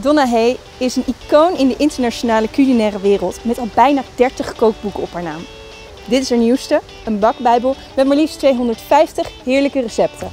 Donna Hay is een icoon in de internationale culinaire wereld met al bijna 30 kookboeken op haar naam. Dit is haar nieuwste, een bakbijbel met maar liefst 250 heerlijke recepten.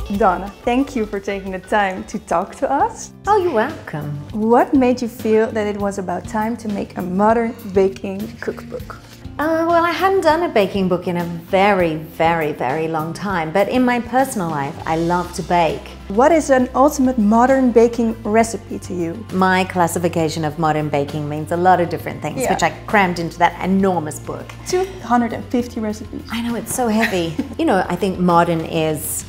Donna, thank you for taking the time to talk to us. Oh, you're welcome. What made you feel that it was about time to make a modern baking cookbook? Well, I hadn't done a baking book in a very long time, but in my personal life, I love to bake. What is an ultimate modern baking recipe to you? My classification of modern baking means a lot of different things, which I crammed into that enormous book. 250 recipes. I know, it's so heavy. You know, I think modern is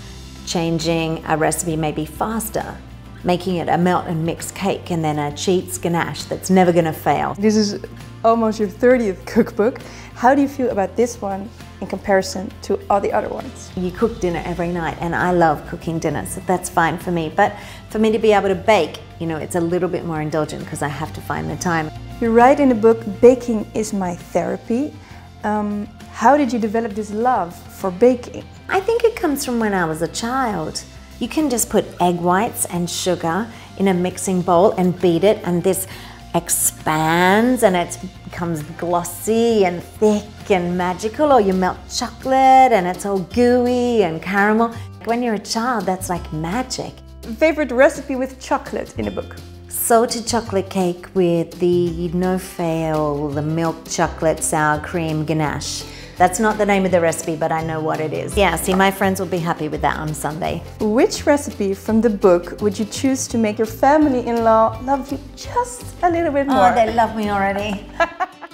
changing a recipe maybe faster, making it a melt and mix cake and then a cheats ganache that's never gonna fail. This is almost your 30th cookbook. How do you feel about this one in comparison to all the other ones? You cook dinner every night, and I love cooking dinner, so that's fine for me. But for me to be able to bake, you know, it's a little bit more indulgent because I have to find the time. You write in the book, baking is my therapy. How did you develop this love for baking? I think it comes from when I was a child. You can just put egg whites and sugar in a mixing bowl and beat it, and this expands and it becomes glossy and thick and magical, or you melt chocolate and it's all gooey and caramel. When you're a child, that's like magic. Favorite recipe with chocolate in the book? Salted chocolate cake with the no-fail, the milk chocolate sour cream ganache. That's not the name of the recipe, but I know what it is. Yeah, see, my friends will be happy with that on Sunday. Which recipe from the book would you choose to make your family-in-law love you just a little bit more? Oh, they love me already.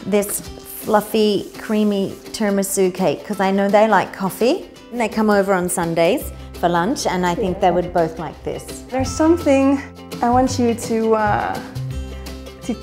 This fluffy, creamy tiramisu cake, because I know they like coffee. And they come over on Sundays for lunch, and I think they would both like this. There's something I want you to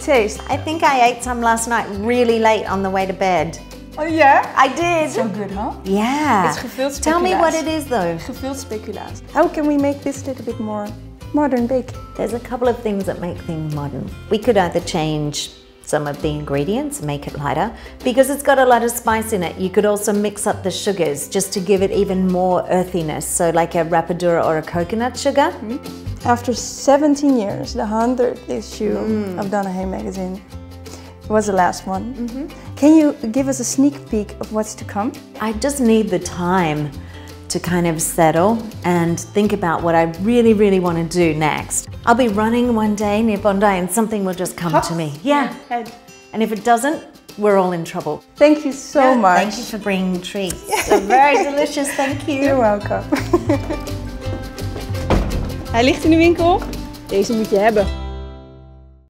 taste. I think I ate some last night really late on the way to bed. Oh yeah? I did. So good, huh? Yeah. It's gevuld speculaas. Tell me what it is though. Gevuld speculaas. How can we make this a little bit more modern baking? There's a couple of things that make things modern. We could either change some of the ingredients and make it lighter, because it's got a lot of spice in it. You could also mix up the sugars just to give it even more earthiness, so like a rapadura or a coconut sugar. After 17 years, the 100th issue of Donna Hay magazine was the last one. Can you give us a sneak peek of what's to come? I just need the time to kind of settle and think about what I really want to do next. I'll be running one day near Bondi and something will just come to me. Yeah. And if it doesn't, we're all in trouble. Thank you so much. Thank you for bringing treats. They're very delicious, thank you. You're welcome. Hij ligt in de winkel. Deze moet je hebben.